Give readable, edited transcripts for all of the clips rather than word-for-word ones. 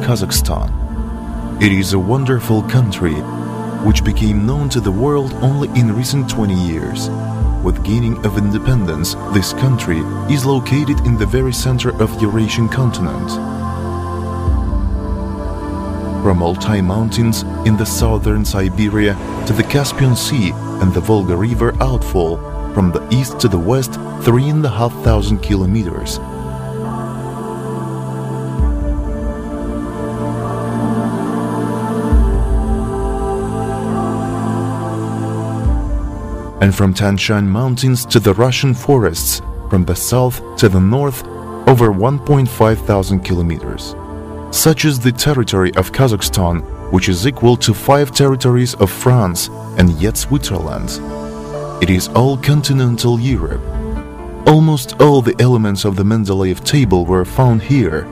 Kazakhstan. It is a wonderful country which became known to the world only in recent 20 years. With gaining of independence, this country is located in the very center of Eurasian continent. From Altai Mountains in the southern Siberia to the Caspian Sea and the Volga River outfall, from the east to the west, 3,500 kilometers. And from Tanshan Mountains to the Russian forests, from the south to the north, over 1,500 kilometers. Such is the territory of Kazakhstan, which is equal to 5 territories of France and yet Switzerland. It is all continental Europe. Almost all the elements of the Mendeleev table were found here,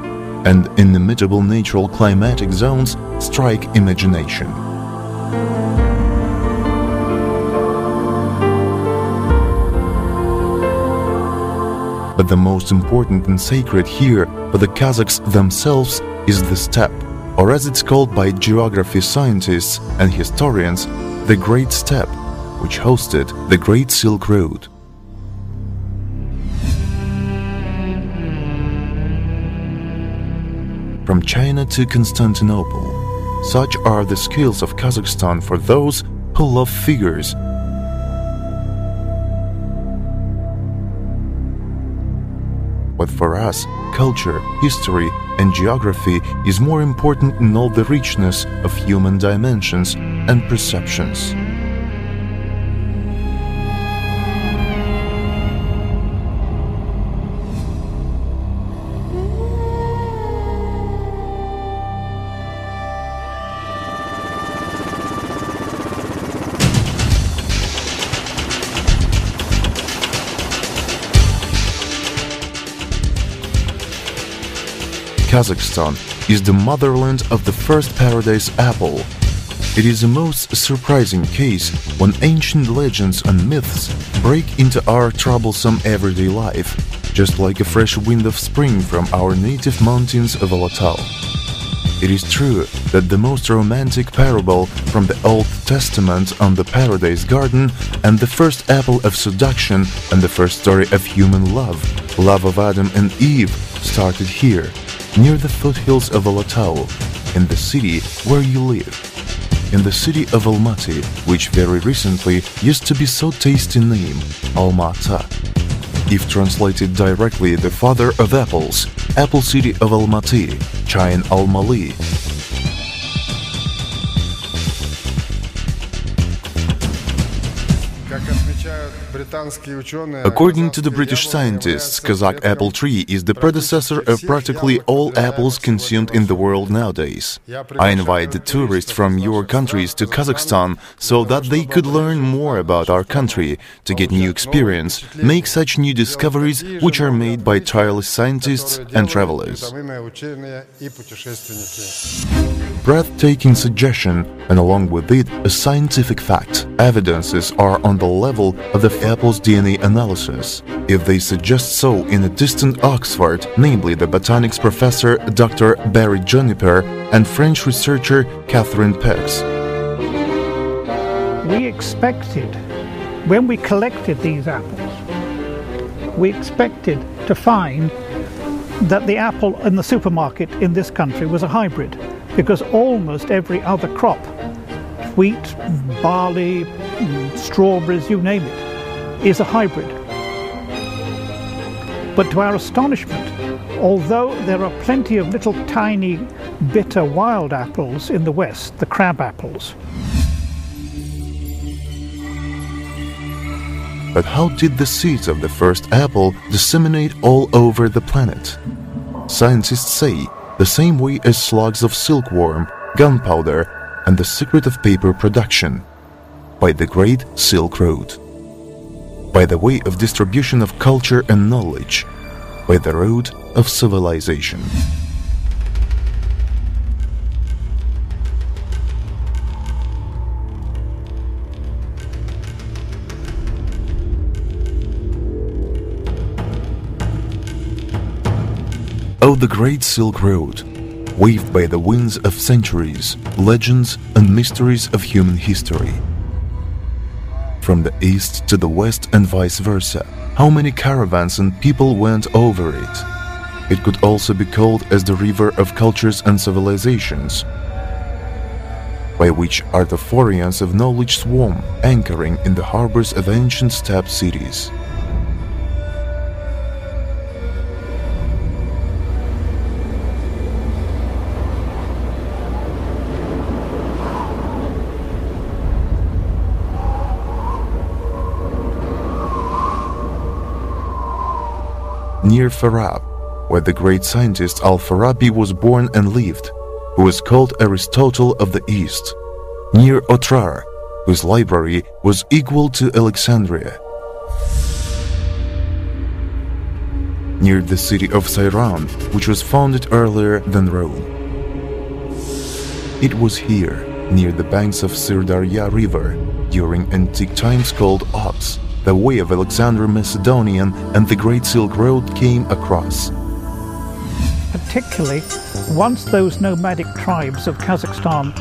and inimitable natural climatic zones strike imagination. But the most important and sacred here for the Kazakhs themselves is the steppe, or as it's called by geography scientists and historians, the Great Steppe, which hosted the Great Silk Road. From China to Constantinople, such are the scales of Kazakhstan for those who love figures. But for us, culture, history, and geography is more important in all the richness of human dimensions and perceptions. Kazakhstan is the motherland of the first paradise apple. It is the most surprising case when ancient legends and myths break into our troublesome everyday life, just like a fresh wind of spring from our native mountains of Alatau. It is true that the most romantic parable from the Old Testament on the Paradise Garden and the first apple of seduction and the first story of human love of Adam and Eve, started here, near the foothills of Alatau, in the city where you live. In the city of Almaty, which very recently used to be so tasty name, Alma-Ata. If translated directly, the father of apples, apple city of Almaty, Chayan Almaly. According to the British scientists, Kazakh apple tree is the predecessor of practically all apples consumed in the world nowadays. I invite the tourists from your countries to Kazakhstan so that they could learn more about our country, to get new experience, make such new discoveries which are made by tireless scientists and travelers. Breathtaking suggestion, and along with it a scientific fact. Evidences are on the level of the apple's DNA analysis. If they suggest so in a distant Oxford, namely the botanics professor Dr. Barry Juniper and French researcher Catherine Pex. We expected, when we collected these apples, we expected to find that the apple in the supermarket in this country was a hybrid, because almost every other crop, wheat, barley, strawberries, you name it, is a hybrid. But to our astonishment, although there are plenty of little tiny bitter wild apples in the west, the crab apples. But how did the seeds of the first apple disseminate all over the planet? Scientists say the same way as slugs of silkworm, gunpowder, and the secret of paper production, by the Great Silk Road, by the way of distribution of culture and knowledge, by the road of civilization. Oh, the Great Silk Road! waved by the winds of centuries, legends and mysteries of human history. From the east to the west and vice versa, how many caravans and people went over it? It could also be called as the river of cultures and civilizations, by which Artaphorians of knowledge swarm, anchoring in the harbors of ancient steppe cities. Near Farab, where the great scientist Al-Farabi was born and lived, who was called Aristotle of the East. Near Otrar, whose library was equal to Alexandria. Near the city of Sairan, which was founded earlier than Rome. It was here, near the banks of Sirdarya River, during antique times called Ox, the way of Alexander Macedonian and the Great Silk Road came across. Particularly once those nomadic tribes of Kazakhstan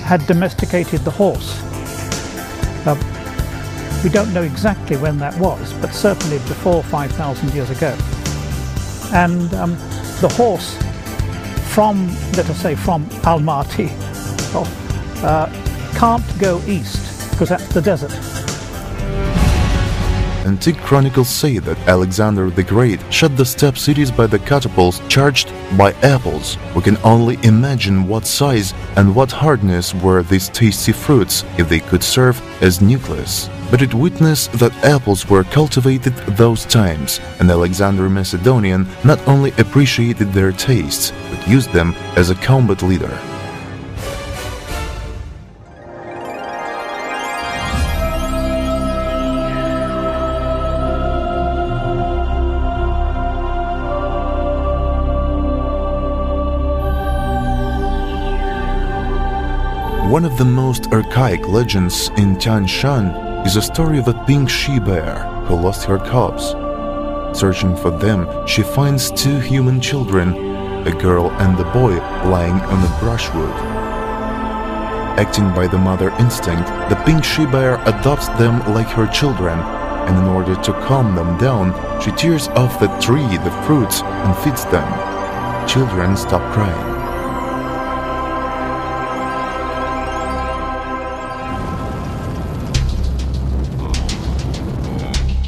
had domesticated the horse. We don't know exactly when that was, but certainly before 5,000 years ago. And the horse from, let us say, from Almaty can't go east because that's the desert. Antique chronicles say that Alexander the Great shut the steppe cities by the catapults charged by apples. We can only imagine what size and what hardness were these tasty fruits if they could serve as nucleus. But it witnessed that apples were cultivated those times, and Alexander Macedonian not only appreciated their tastes, but used them as a combat leader. One of the most archaic legends in Tian Shan is a story of a pink she-bear who lost her cubs. Searching for them, she finds two human children, a girl and a boy, lying on a brushwood. Acting by the mother instinct, the pink she-bear adopts them like her children, and in order to calm them down, she tears off the tree the fruits and feeds them. Children stop crying.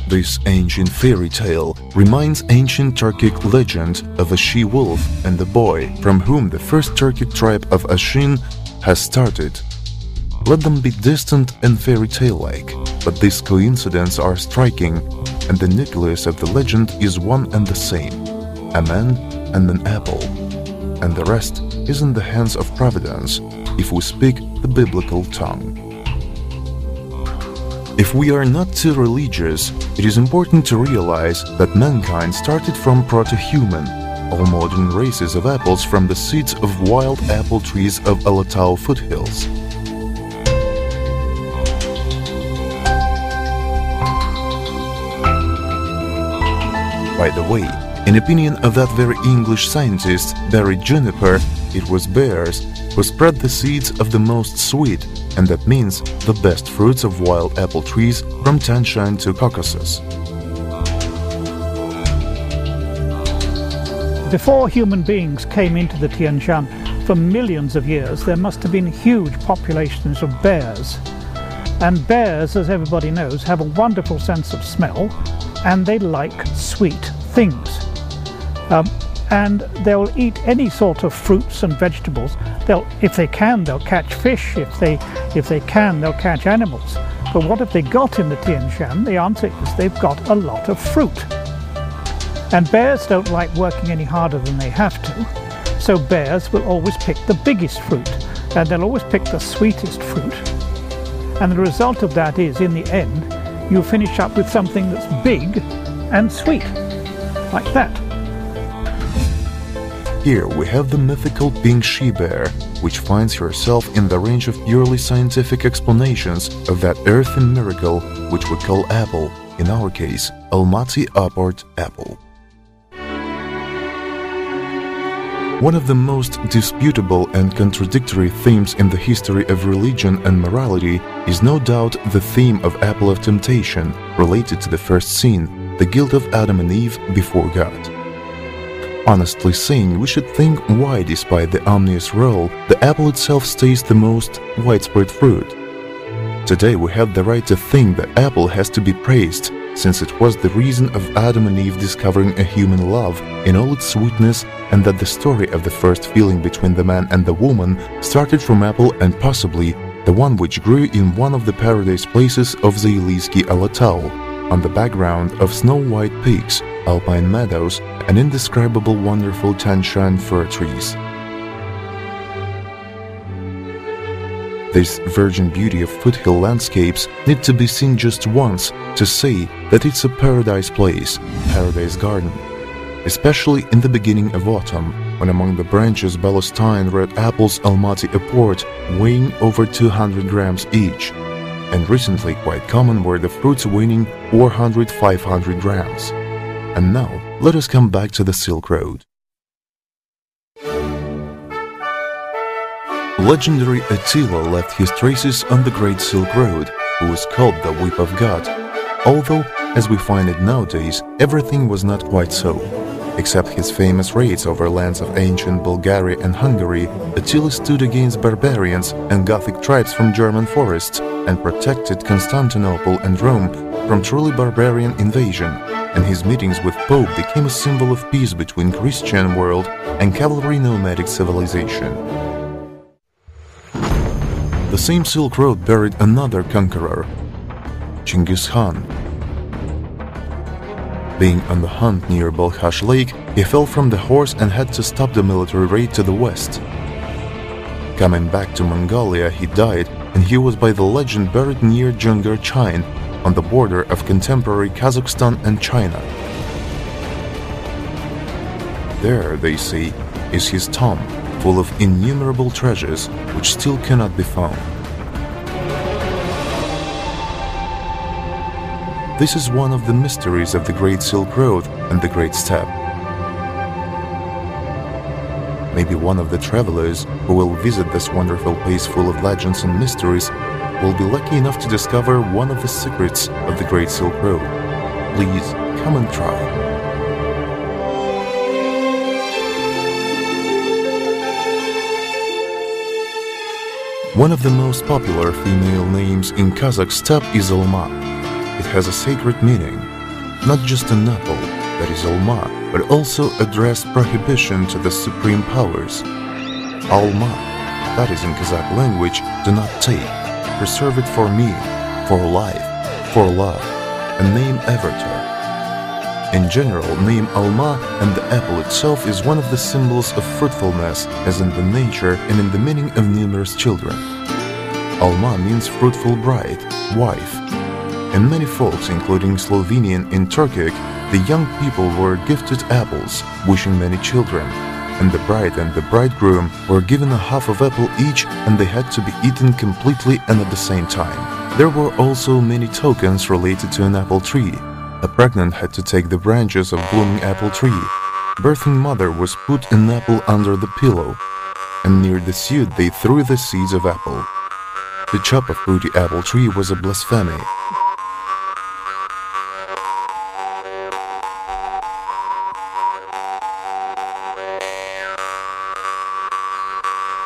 This ancient fairy tale reminds ancient Turkic legend of a she-wolf and a boy from whom the first Turkic tribe of Ashin has started. Let them be distant and fairy tale-like, but these coincidences are striking, and the nucleus of the legend is one and the same: a man and an apple. And the rest is in the hands of Providence, if we speak the biblical tongue. If we are not too religious, it is important to realize that mankind started from proto-human, all modern races of apples from the seeds of wild apple trees of Alatau foothills. By the way, in opinion of that very English scientist Barry Juniper, it was bears who spread the seeds of the most sweet, and that means the best fruits of wild apple trees from Tian Shan to Caucasus. Before human beings came into the Tian Shan, for millions of years there must have been huge populations of bears. And bears, as everybody knows, have a wonderful sense of smell, and they like sweet things. And they'll eat any sort of fruits and vegetables. If they can, they'll catch fish. If they can, they'll catch animals. But what have they got in the Tian Shan? The answer is they've got a lot of fruit. And bears don't like working any harder than they have to. So bears will always pick the biggest fruit, and they'll always pick the sweetest fruit. And the result of that is, in the end, you finish up with something that's big and sweet, like that. Here we have the mythical pink she-bear, which finds herself in the range of purely scientific explanations of that earthy miracle which we call apple, in our case, Almaty Aport apple. One of the most disputable and contradictory themes in the history of religion and morality is no doubt the theme of Apple of Temptation, related to the first sin, the guilt of Adam and Eve before God. Honestly saying, we should think why, despite the ominous role, the apple itself stays the most widespread fruit. Today we have the right to think that apple has to be praised, since it was the reason of Adam and Eve discovering a human love in all its sweetness, and that the story of the first feeling between the man and the woman started from apple, and possibly the one which grew in one of the paradise places of Zailysky Alatau, on the background of snow-white peaks, alpine meadows, and indescribable wonderful Tanshan fir trees. This virgin beauty of foothill landscapes need to be seen just once to say that it's a paradise place, paradise garden. Especially in the beginning of autumn, when among the branches Balestine red apples Almaty apport, weighing over 200 grams each, and recently quite common were the fruits weighing 400–500 grams. And now, let us come back to the Silk Road. Legendary Attila left his traces on the Great Silk Road, who was called the Whip of God, although, as we find it nowadays, everything was not quite so. Except his famous raids over lands of ancient Bulgaria and Hungary, Attila stood against barbarians and Gothic tribes from German forests and protected Constantinople and Rome from truly barbarian invasion, and his meetings with Pope became a symbol of peace between Christian world and cavalry nomadic civilization. The same Silk Road buried another conqueror, Chinggis Khan. Being on the hunt near Balkhash Lake, he fell from the horse and had to stop the military raid to the west. Coming back to Mongolia, he died, and he was by the legend buried near Jungar Chain, on the border of contemporary Kazakhstan and China. There, they say, is his tomb, full of innumerable treasures which still cannot be found. This is one of the mysteries of the Great Silk Road and the Great Steppe. Maybe one of the travelers who will visit this wonderful place full of legends and mysteries will be lucky enough to discover one of the secrets of the Great Silk Road. Please, come and try. One of the most popular female names in Kazakh steppe is Alma. It has a sacred meaning, not just an apple, that is Alma, but also addressed prohibition to the supreme powers. Alma, that is in Kazakh language, do not take, preserve it for me, for life, for love, and name Avatar. In general, name Alma and the apple itself is one of the symbols of fruitfulness, as in the nature and in the meaning of numerous children. Alma means fruitful bride, wife. In many folks, including Slovenian and Turkic, the young people were gifted apples, wishing many children, and the bride and the bridegroom were given a half of apple each, and they had to be eaten completely and at the same time. There were also many tokens related to an apple tree. A pregnant had to take the branches of blooming apple tree. Birthing mother was put an apple under the pillow, and near the suit they threw the seeds of apple. To chop a fruity apple tree was a blasphemy.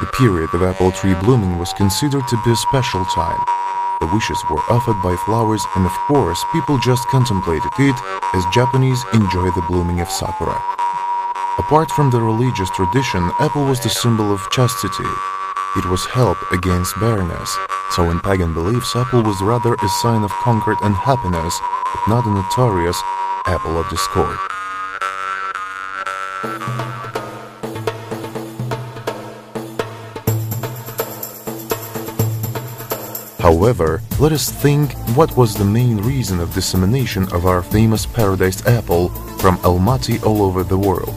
The period of apple tree blooming was considered to be a special time. The wishes were offered by flowers, and of course people just contemplated it as Japanese enjoy the blooming of sakura. Apart from the religious tradition, apple was the symbol of chastity. It was help against barrenness, so in pagan beliefs apple was rather a sign of concord and happiness, but not a notorious apple of discord. However, let us think what was the main reason of dissemination of our famous paradise apple from Almaty all over the world.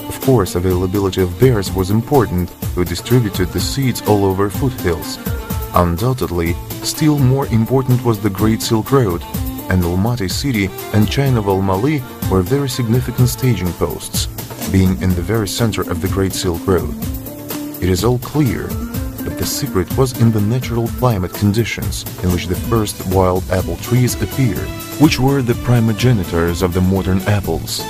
Of course, availability of bears was important, who distributed the seeds all over foothills. Undoubtedly, still more important was the Great Silk Road, and Almaty city and Chain of Almaly were very significant staging posts. being in the very center of the Great Silk Road. It is all clear, but the secret was in the natural climate conditions in which the first wild apple trees appeared, which were the primogenitors of the modern apples.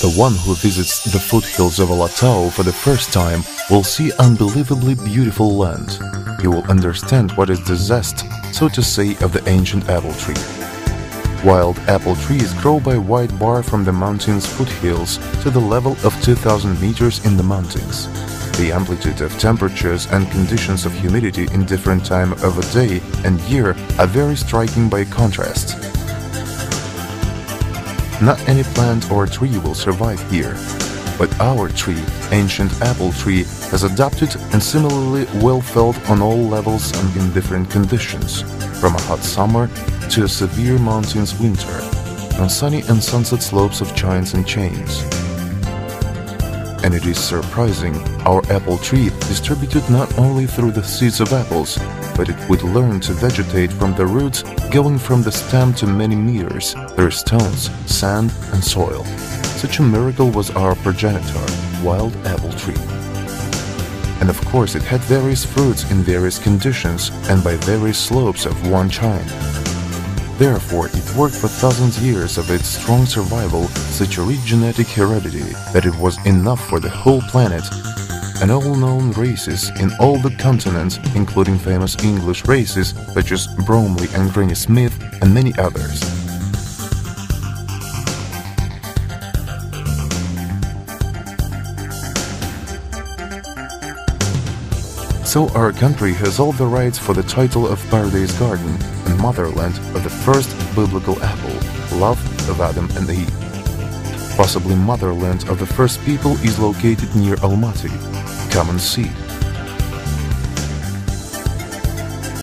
The one who visits the foothills of Alatau for the first time will see unbelievably beautiful land. He will understand what is the zest, so to say, of the ancient apple tree. Wild apple trees grow by wide bar from the mountain's foothills to the level of 2,000 meters in the mountains. The amplitude of temperatures and conditions of humidity in different time of a day and year are very striking by contrast. Not any plant or tree will survive here, but our tree, ancient apple tree, has adapted and similarly well felt on all levels and in different conditions, from a hot summer to a severe mountains winter, on sunny and sunset slopes of giants and chains. And it is surprising, our apple tree distributed not only through the seeds of apples, but it would learn to vegetate from the roots, going from the stem to many meters through stones, sand and soil. Such a miracle was our progenitor, wild apple tree. And of course it had various fruits in various conditions and by various slopes of one kind. Therefore, it worked for thousands of years of its strong survival, such a rich genetic heredity that it was enough for the whole planet, and all known races in all the continents, including famous English races such as Bromley and Granny Smith and many others. So our country has all the rights for the title of Paradise Garden and motherland of the first biblical apple, love of Adam and Eve. Possibly motherland of the first people is located near Almaty. Come and see.